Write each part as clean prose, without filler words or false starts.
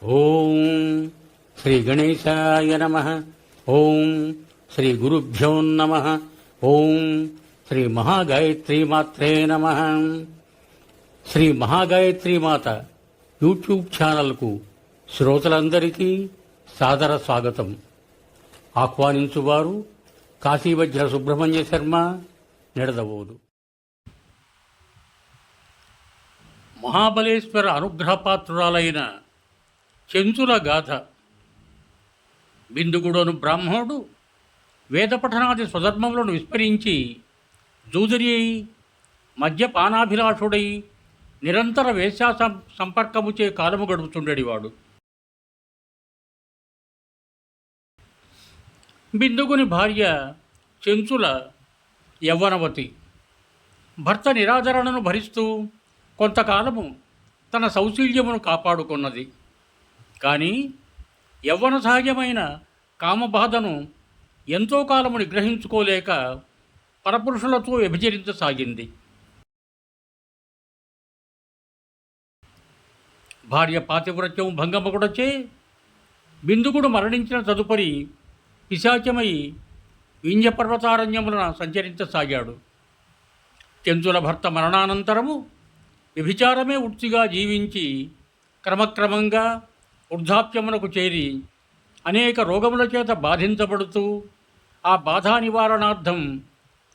ఓం శ్రీ గణేశాయ నమః. ఓం శ్రీ గురుభ్యో నమః. ఓం శ్రీ మహాగాయత్రీమాత్రే నమః. శ్రీ మహాగాయత్రీమాత యూట్యూబ్ ఛానల్కు శ్రోతలందరికీ సాదర స్వాగతం. ఆహ్వానించువారు కాశీవజ్ర సుబ్రహ్మణ్య శర్మ, నిడదవోలు. మహాబలేశ్వర అనుగ్రహపాత్రురాలైన చెంచుల గాథ. బిందుగుడను బ్రాహ్మణుడు వేదపఠనాది స్వధర్మములను విస్మరించి జూదరి అయి మద్యపానాభిలాషుడై నిరంతర వేశ్యా సంపర్కముచే కాలము గడుపుతుండేవాడు. బిందుగుని భార్య చెంచుల యవ్వనవతి. భర్త నిరాదరణను భరిస్తూ కొంతకాలము తన సౌశీల్యమును కాపాడుకున్నది. కానీ యవ్వన సహజమైన కామబాధను ఎంతో కాలము నిగ్రహించుకోలేక పరపురుషులతో వ్యభిచరించసాగింది. భార్య పాతివ్రత్యం భంగమగుడచే బిందుగుడు మరణించిన తదుపరి పిశాచమై వింధ్యపర్వతారణ్యములను సంచరించసాగాడు. చెంచుల భర్త మరణానంతరము వ్యభిచారమే వృత్తిగా జీవించి క్రమక్రమంగా వృద్ధాప్యమునకు చేరి అనేక రోగముల చేత బాధించబడుతూ ఆ బాధా నివారణార్థం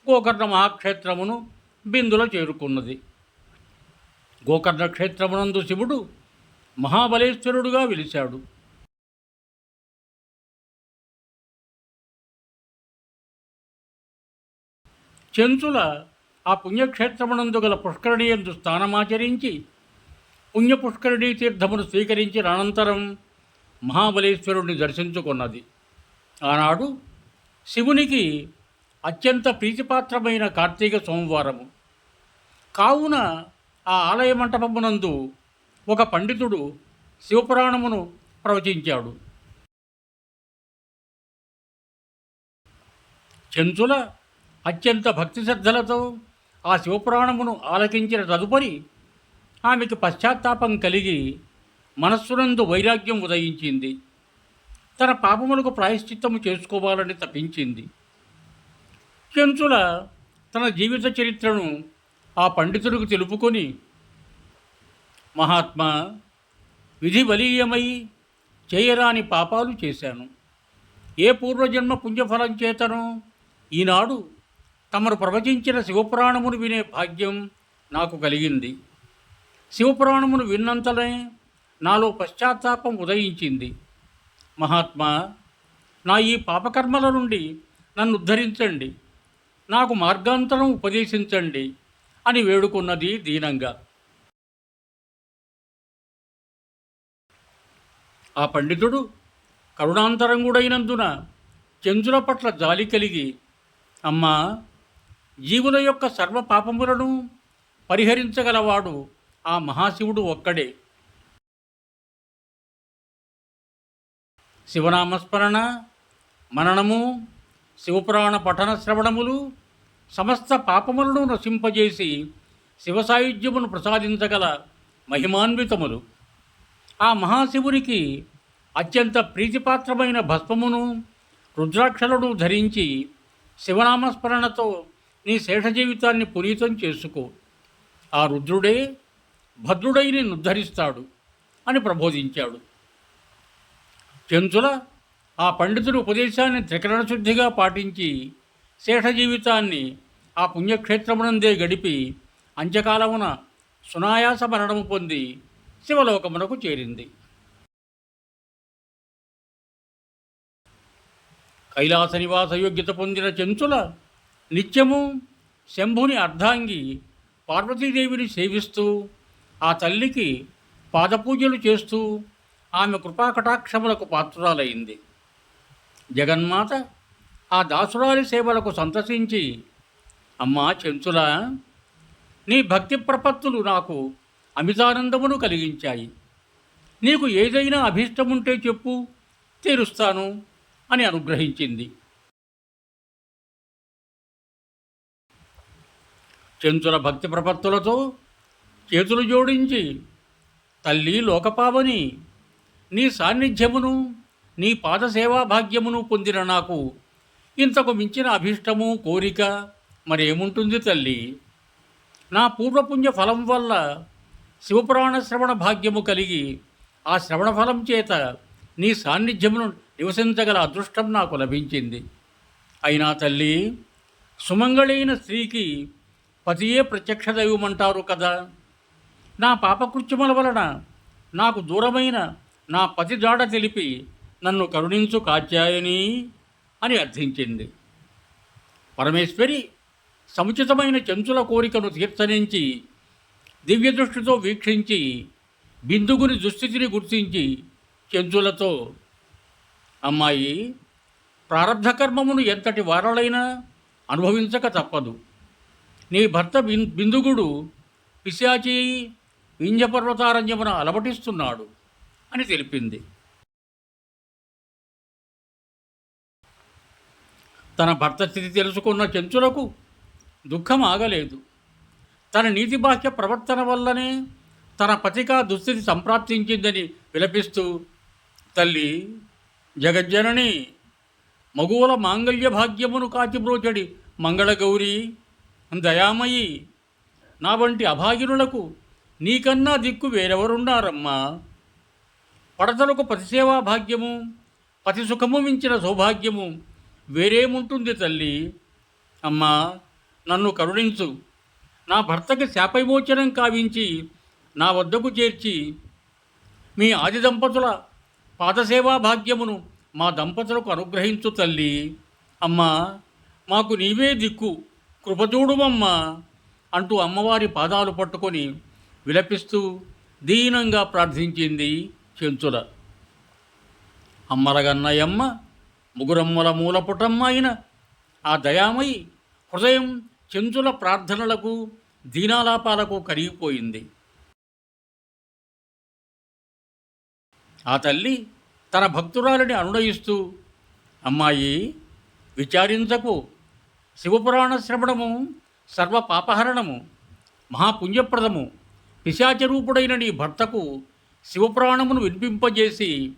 గోకర్ణ మహాక్షేత్రమును బిందుల చేరుకున్నది. గోకర్ణ క్షేత్రమునందు శివుడు మహాబలేశ్వరుడుగా వెలిశాడు. చెంచుల ఆ పుణ్యక్షేత్రమునందు గల పుష్కరిణీయందు స్థానమాచరించి పుణ్యపుష్కరిణీ తీర్థమును స్వీకరించిన అనంతరం మహాబలేశ్వరుడిని దర్శించుకున్నది. ఆనాడు శివునికి అత్యంత ప్రీతిపాత్రమైన కార్తీక సోమవారము కావున ఆ ఆలయ మంటపమునందు ఒక పండితుడు శివపురాణమును ప్రవచించాడు. చెంచుల అత్యంత భక్తి శ్రద్ధలతో ఆ శివపురాణమును ఆలకించిన తదుపరి ఆమెకు పశ్చాత్తాపం కలిగి మనస్సునందు వైరాగ్యం ఉదయించింది. తన పాపములకు ప్రాయశ్చిత్తము చేసుకోవాలని తపించింది. చెంచుల తన జీవిత చరిత్రను ఆ పండితుడికి తెలుపుకొని, మహాత్మా, విధి బలీయమై చేయరాని పాపాలు చేశాను. ఏ పూర్వజన్మ పుణ్యఫలం చేతనో ఈనాడు తమరు ప్రవచించిన శివపురాణమును వినే భాగ్యం నాకు కలిగింది. శివపురాణమును విన్నంతనే నాలో పశ్చాత్తాపం ఉదయించింది. మహాత్మా, నా ఈ పాపకర్మల నుండి నన్ను ఉద్ధరించండి, నాకు మార్గాంతరం ఉపదేశించండి అని వేడుకున్నది దీనంగా. ఆ పండితుడు కరుణాంతరంగుడైనందున చెంచుల పట్ల జాలి కలిగి, అమ్మా, జీవుల యొక్క సర్వ పాపములను పరిహరించగలవాడు ఆ మహాశివుడు ఒక్కడే. శివనామస్మరణ, మననము, శివపురాణ పఠన శ్రవణములు సమస్త పాపములను నశింపజేసి శివసాయుధ్యమును ప్రసాదించగల మహిమాన్వితములు. ఆ మహాశివునికి అత్యంత ప్రీతిపాత్రమైన భస్మమును రుద్రాక్షలను ధరించి శివనామస్మరణతో నీ శేష జీవితాన్ని పునీతం చేసుకో. ఆ రుద్రుడే భద్రుడై నిన్ను ఉద్ధరిస్తాడు అని ప్రబోధించాడు. చెంచుల ఆ పండితుడి ఉపదేశాన్ని త్రికరణ శుద్ధిగా పాటించి శేష జీవితాన్ని ఆ పుణ్యక్షేత్రమునందే గడిపి అంత్యకాలమున సునాయాస మరణము పొంది శివలోకమునకు చేరింది. కైలాస నివాస యోగ్యత పొందిన చెంచుల నిత్యము శంభుని అర్ధాంగి పార్వతీదేవిని సేవిస్తూ ఆ తల్లికి పాదపూజలు చేస్తూ ఆమె కృపాకటాక్షములకు పాత్రురాలైంది. జగన్మాత ఆ దాసురాలి సేవలకు సంతసించి, అమ్మా చెంచుల, నీ భక్తి ప్రపత్తులు నాకు అమితానందమును కలిగించాయి. నీకు ఏదైనా అభీష్టముంటే చెప్పు, తీరుస్తాను అని అనుగ్రహించింది. చెంచుల భక్తి ప్రపత్తులతో చేతులు జోడించి, తల్లి లోకపావని, నీ సాన్నిధ్యమును నీ పాదసేవా భాగ్యమును పొందిన నాకు ఇంతకు మించిన అభీష్టము కోరిక మరేముంటుంది తల్లి. నా పూర్వపుణ్య ఫలం వల్ల శివపురాణ శ్రవణ భాగ్యము కలిగి ఆ శ్రవణ ఫలం చేత నీ సాన్నిధ్యమును నివసించగల అదృష్టం నాకు లభించింది. అయినా తల్లి, సుమంగళైన స్త్రీకి పతియే ప్రత్యక్ష దైవమంటారు కదా. నా పాపకృత్యముల వలన నాకు దూరమైన నా పతి జాడ తెలిపి నన్ను కరుణించు కాత్యాయని అని అర్థించింది. పరమేశ్వరి సముచితమైన చెంచుల కోరికను తీర్చనించి దివ్యదృష్టితో వీక్షించి బిందుగుని దుస్థితిని గుర్తించి చెంచులతో, అమ్మాయి, ప్రారబ్ధ కర్మమును ఎంతటి వారలైనా అనుభవించక తప్పదు. నీ భర్త బిందుగుడు పిశాచి వింధ్యపర్వతారణ్యమున అలమటిస్తున్నాడు అని తెలిపింది. తన భర్త స్థితి తెలుసుకున్న చెంచులకు దుఃఖం ఆగలేదు. తన నీతిబాహ్య ప్రవర్తన వల్లనే తన పతికా దుస్థితి సంప్రాప్తించిందని విలపిస్తూ, తల్లి జగజ్జనని, మగువల మాంగళ్య భాగ్యమును కాచిబ్రోచడి మంగళగౌరి, దయామయి, నా వంటి అభాగినులకు నీకన్నా దిక్కు వేరెవరున్నారమ్మా. పడతలకు పతిసేవా భాగ్యము, పతి సుఖము మించిన సౌభాగ్యము వేరేముంటుంది తల్లి. అమ్మా, నన్ను కరుణించు. నా భర్తకి శాపవిమోచనం కావించి నా వద్దకు చేర్చి మీ ఆది దంపతుల పాదసేవా భాగ్యమును మా దంపతులకు అనుగ్రహించు తల్లి. అమ్మా, మాకు నీవే దిక్కు, కృపచూడుమమ్మా అంటూ అమ్మవారి పాదాలు పట్టుకొని విలపిస్తూ దీనంగా ప్రార్థించింది చెంచుల. అమ్మలగన్నయమ్మ, ముగురమ్మల మూలపుటమ్మ అయిన ఆ దయామయి హృదయం చెంచుల ప్రార్థనలకు దీనాలాపాలకు కరిగిపోయింది. ఆ తల్లి తన భక్తురాలిని అనునయిస్తూ, అమ్మాయి, విచారించకు. శివపురాణ శ్రవణము సర్వ పాపహరణము, మహాపుణ్యప్రదము. పిశాచరూపుడైన నీ భర్తకు శివపురాణమును వినిపింపజేసి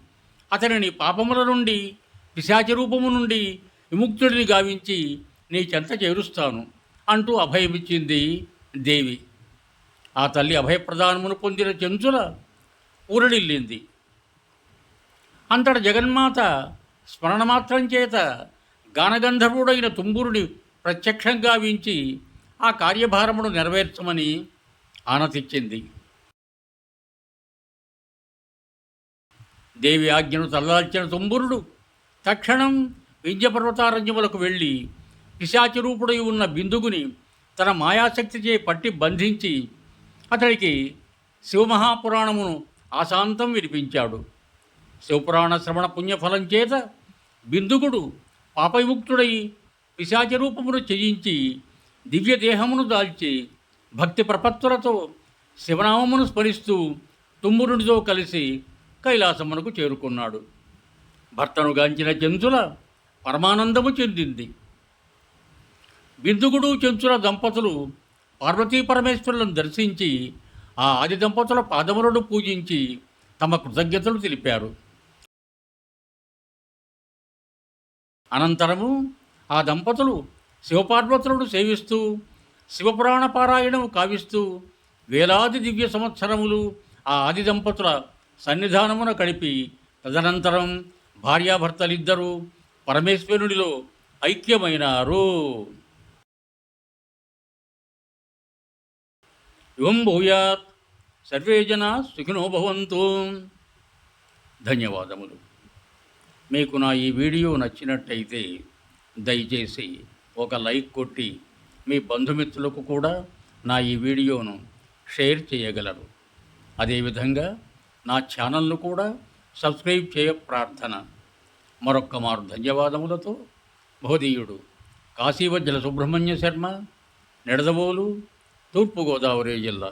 అతనిని పాపముల నుండి, పిశాచరూపము నుండి విముక్తుడిని గావించి నీ చెంత చేరుస్తాను అంటూ అభయమిచ్చింది దేవి. ఆ తల్లి అభయప్రదానమును పొందిన చెంచుల ఊరడిల్లింది. అంతట జగన్మాత స్మరణమాత్రం చేత గానగంధర్వుడైన తుంబురుని ప్రత్యక్షంగా గావించి ఆ కార్యభారమును నెరవేర్చమని ఆనతిచ్చింది. దేవి ఆజ్ఞను తలదాల్చిన తుంబురుడు తక్షణం వింధ్యపర్వతారణ్యములకు వెళ్ళి పిశాచరూపుడై ఉన్న బిందుగుని తన మాయాశక్తిచే పట్టి బంధించి అతడికి శివమహాపురాణమును ఆశాంతం వినిపించాడు. శివపురాణ శ్రవణ పుణ్యఫలం చేత బిందుగుడు పాపవిముక్తుడై పిశాచరూపమును చేయించి దివ్యదేహమును దాల్చి భక్తి ప్రపత్తులతో శివనామమును స్మరిస్తూ తుమ్మురునితో కలిసి కైలాసమునకు చేరుకున్నాడు. భర్తను గాంచిన చెంచుల పరమానందము చెందింది. బిందుగుడు చెంచుల దంపతులు పార్వతీ పరమేశ్వరులను దర్శించి ఆ ఆది దంపతుల పాదములను పూజించి తమ కృతజ్ఞతలు తెలిపారు. అనంతరము ఆ దంపతులు శివపార్వతులను సేవిస్తూ శివపురాణ పారాయణము కావిస్తూ వేలాది దివ్య సంవత్సరములు ఆ ఆది దంపతుల సన్నిధానమున గడిపి తదనంతరం భార్యాభర్తలిద్దరూ పరమేశ్వరునిలో ఐక్యమైనారు. యువం భూయాత్. సర్వే జనా సుఖినో భవంతు. ధన్యవాదములు. మీకు నా ఈ వీడియో నచ్చినట్టయితే దయచేసి ఒక లైక్ కొట్టి మీ బంధుమిత్రులకు కూడా నా ఈ వీడియోను షేర్ చేయగలరు. అదేవిధంగా నా ఛానల్ను కూడా సబ్స్క్రైబ్ చేయ ప్రార్థన. మరొక్క మారు ధన్యవాదములతో బహుదీయుడు కాశీవజ్జల సుబ్రహ్మణ్య శర్మ, నిడదవోలు, తూర్పుగోదావరి జిల్లా.